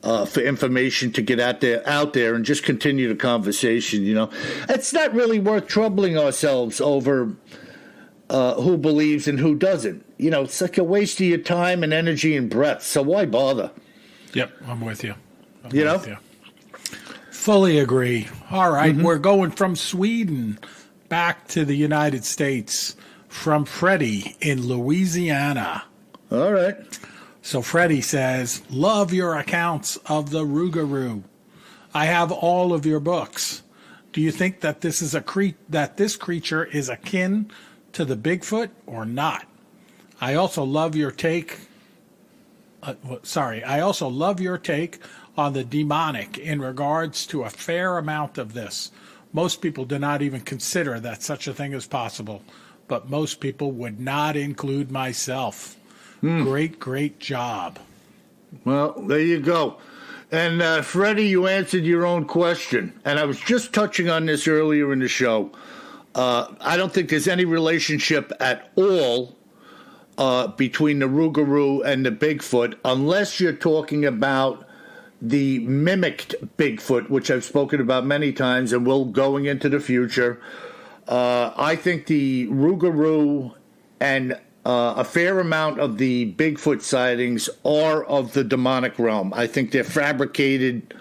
for information to get out there and just continue the conversation. It's not really worth troubling ourselves over who believes and who doesn't. It's like a waste of your time and energy and breath. So why bother? Yep, I'm with you. With you. Fully agree. All right, We're going from Sweden back to the United States from Freddie in Louisiana. All right. So Freddie says, love your accounts of the Rougarou. I have all of your books. Do you think that this is this creature is akin to the Bigfoot or not? I also love your take. I also love your take on the demonic in regards to a fair amount of this. Most people do not even consider that such a thing is possible, but most people would not include myself. Great job. Well, there you go. And Freddie, you answered your own question. And I was just touching on this earlier in the show. I don't think there's any relationship at all between the Rougarou and the Bigfoot, unless you're talking about the mimicked Bigfoot, which I've spoken about many times and will going into the future. I think the Rougarou and a fair amount of the Bigfoot sightings are of the demonic realm. I think they're fabricated.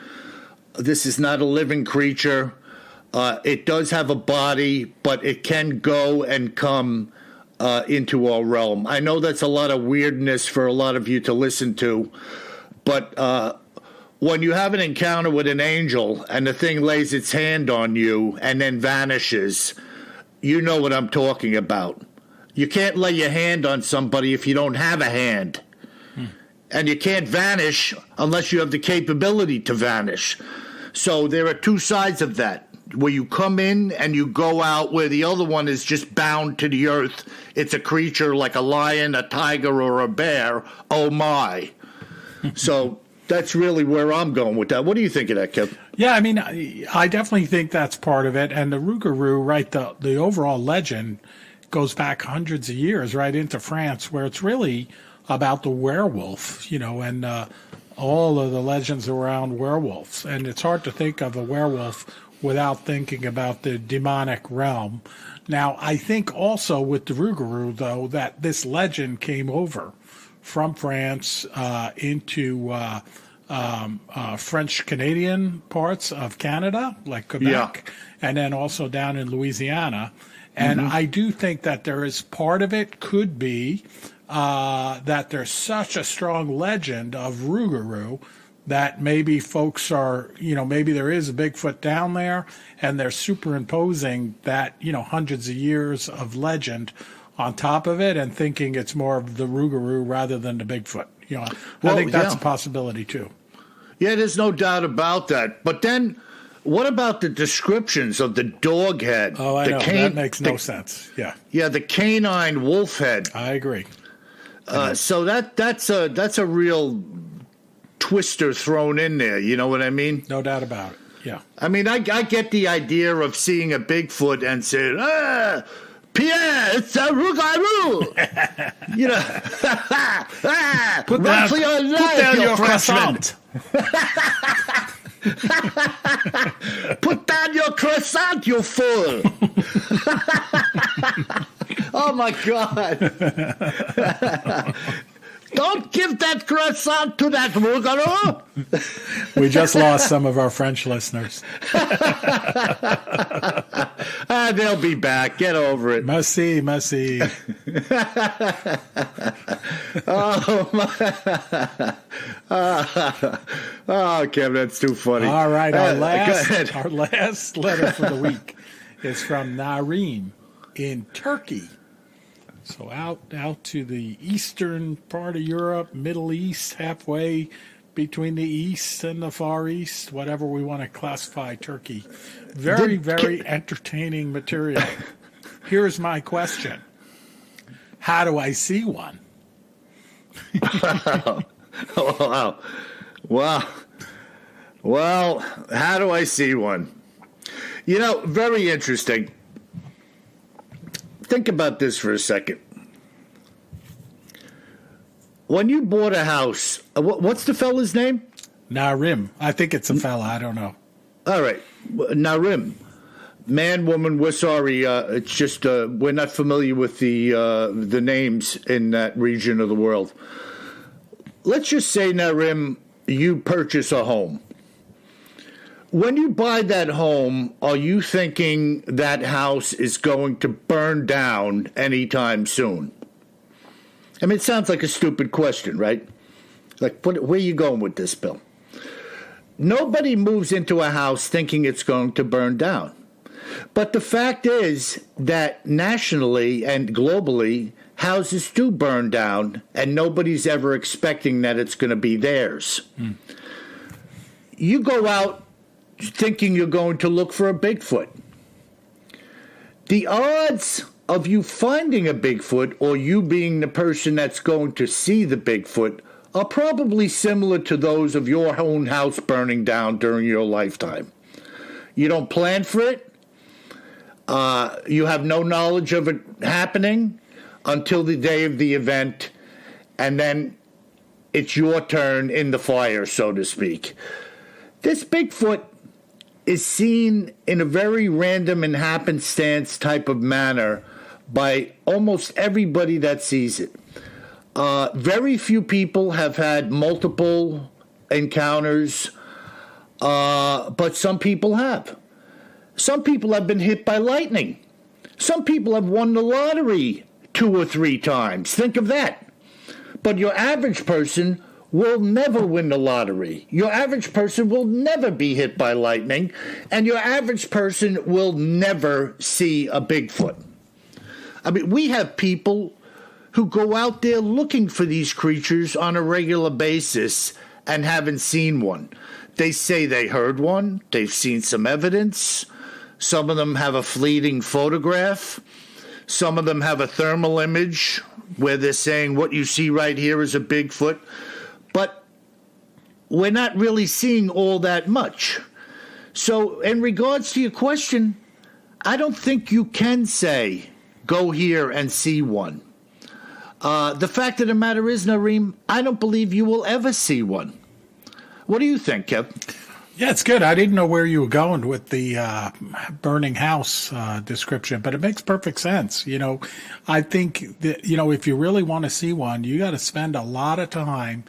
This is not a living creature. It does have a body, but it can go and come into our realm. I know that's a lot of weirdness for a lot of you to listen to, but when you have an encounter with an angel and the thing lays its hand on you and then vanishes, you know what I'm talking about. You can't lay your hand on somebody if you don't have a hand. And you can't vanish unless you have the capability to vanish. So there are two sides of that, where you come in and you go out, where the other one is just bound to the earth. It's a creature like a lion, a tiger, or a bear. Oh, my. So that's really where I'm going with that. What do you think of that, Kev? Yeah, I mean, I definitely think that's part of it. And the Rougarou, right, the overall legend goes back hundreds of years, right, into France, where it's really about the werewolf, and all of the legends around werewolves. And it's hard to think of a werewolf without thinking about the demonic realm. Now, I think also with the Rougarou, though, that this legend came over from France into French-Canadian parts of Canada, like Quebec, and then also down in Louisiana. And I do think that there is part of it could be that there's such a strong legend of Rougarou that maybe folks are, maybe there is a Bigfoot down there and they're superimposing that, hundreds of years of legend on top of it and thinking it's more of the Rougarou rather than the Bigfoot. I think that's a possibility too. Yeah, there's no doubt about that. But then what about the descriptions of the dog head? Oh, I know. That makes no sense. Yeah. Yeah, the canine wolf head. I agree. So that's a real twister thrown in there. You know what I mean? No doubt about it. Yeah. I mean, I get the idea of seeing a Bigfoot and saying, Pierre, it's a Rougarou. Put down your croissant. Put down your croissant, you fool. Oh, my God. Don't give that croissant to that Woogaroo. We just lost some of our French listeners. They'll be back. Get over it. Merci. Oh, Kevin, that's too funny. All right, our last letter for the week is from Narim in Turkey. So out to the eastern part of Europe, Middle East, halfway between the East and the Far East, whatever we want to classify Turkey. Very entertaining material. Here's my question. How do I see one? Wow. Well, how do I see one? Very interesting. Think about this for a second. When you bought a house, what's the fella's name? Narim. I think it's a fella. I don't know. All right. Narim. Man, woman, we're sorry. It's just we're not familiar with the names in that region of the world. Let's just say, Narim, you purchase a home. When you buy that home, are you thinking that house is going to burn down anytime soon? I mean, it sounds like a stupid question, right? Like, where are you going with this, Bill? Nobody moves into a house thinking it's going to burn down. But the fact is that nationally and globally, houses do burn down, and nobody's ever expecting that it's going to be theirs. You go out thinking you're going to look for a Bigfoot. The odds of you finding a Bigfoot or you being the person that's going to see the Bigfoot are probably similar to those of your own house burning down during your lifetime. You don't plan for it. You have no knowledge of it happening until the day of the event, and then it's your turn in the fire, so to speak. This Bigfoot is seen in a very random and happenstance type of manner by almost everybody that sees it. Very few people have had multiple encounters, but some people have. Some people have been hit by lightning. Some people have won the lottery 2 or 3 times. Think of that. But your average person will never win the lottery. Your average person will never be hit by lightning, and your average person will never see a Bigfoot. I mean, we have people who go out there looking for these creatures on a regular basis and haven't seen one. They say they heard one. They've seen some evidence. Some of them have a fleeting photograph. Some of them have a thermal image where they're saying what you see right here is a Bigfoot. But we're not really seeing all that much. So in regards to your question, I don't think you can say, go here and see one. The fact of the matter is, Narim, I don't believe you will ever see one. What do you think, Kev? Yeah, it's good. I didn't know where you were going with the burning house description, but it makes perfect sense. I think that, if you really want to see one, you got to spend a lot of time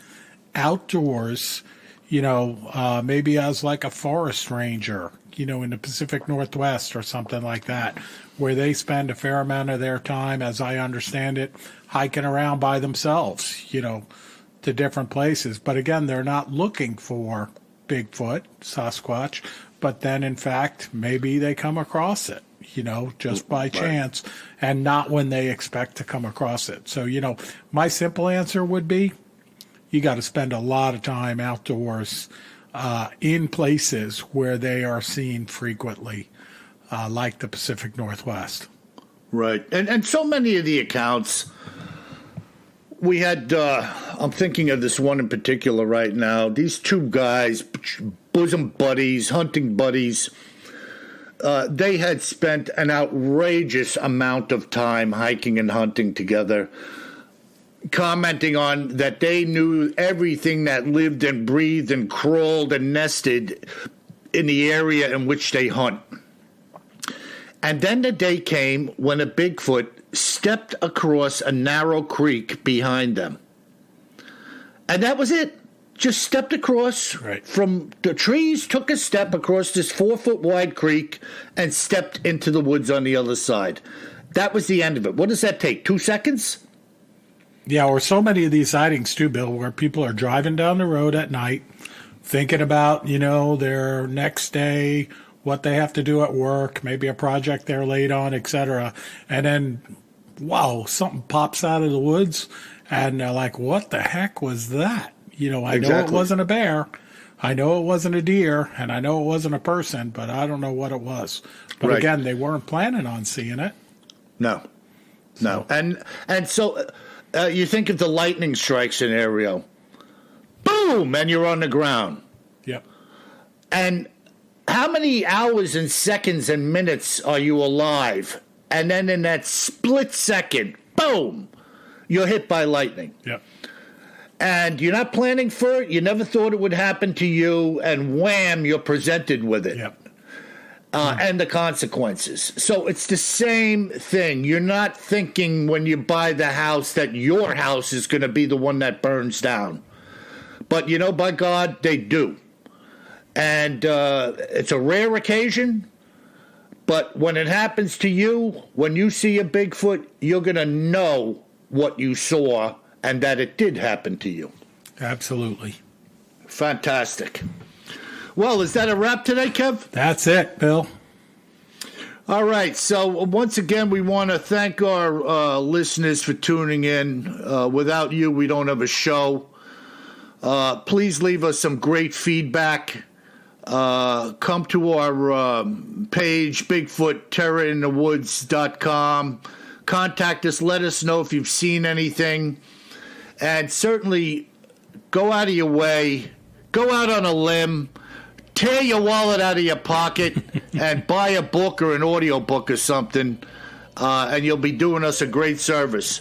outdoors, maybe as like a forest ranger, in the Pacific Northwest or something like that, where they spend a fair amount of their time, as I understand it, hiking around by themselves, to different places. But again, they're not looking for Bigfoot, Sasquatch, but then in fact, maybe they come across it, just by chance and not when they expect to come across it. So, my simple answer would be, you got to spend a lot of time outdoors in places where they are seen frequently, like the Pacific Northwest. Right. And so many of the accounts we had, I'm thinking of this one in particular right now. These 2 guys, bosom buddies, hunting buddies, they had spent an outrageous amount of time hiking and hunting together, commenting on that they knew everything that lived and breathed and crawled and nested in the area in which they hunt. And then the day came when a Bigfoot stepped across a narrow creek behind them. And that was it. Just stepped across from the trees, took a step across this 4-foot wide creek, and stepped into the woods on the other side. That was the end of it. What does that take? 2 seconds? Yeah, or so many of these sightings too, Bill, where people are driving down the road at night, thinking about, their next day, what they have to do at work, maybe a project they're late on, etc. And then, wow, something pops out of the woods, and they're like, what the heck was that? I know it wasn't a bear, I know it wasn't a deer, and I know it wasn't a person, but I don't know what it was. But again, they weren't planning on seeing it. No. And so you think of the lightning strike scenario. Boom, and you're on the ground. Yep. And how many hours and seconds and minutes are you alive? And then in that split second, boom, you're hit by lightning. Yep. And you're not planning for it. You never thought it would happen to you. And wham, you're presented with it. Yep. And the consequences. So it's the same thing. You're not thinking when you buy the house that your house is going to be the one that burns down. But, by God, they do. And it's a rare occasion. But when it happens to you, when you see a Bigfoot, you're going to know what you saw and that it did happen to you. Absolutely. Fantastic. Well, is that a wrap today, Kev? That's it, Bill. All right. So once again, we want to thank our listeners for tuning in. Without you, we don't have a show. Please leave us some great feedback. Come to our page, BigfootTerrorInTheWoods.com. Contact us. Let us know if you've seen anything. And certainly go out of your way. Go out on a limb. Tear your wallet out of your pocket and buy a book or an audio book or something. And you'll be doing us a great service.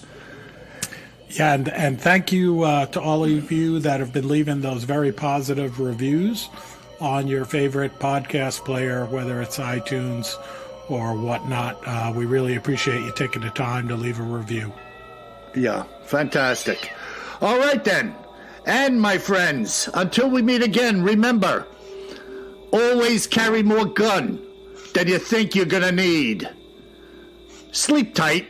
Yeah, and thank you to all of you that have been leaving those very positive reviews on your favorite podcast player, whether it's iTunes or whatnot. We really appreciate you taking the time to leave a review. Yeah, fantastic. All right, then. And, my friends, until we meet again, remember, always carry more gun than you think you're going to need. Sleep tight.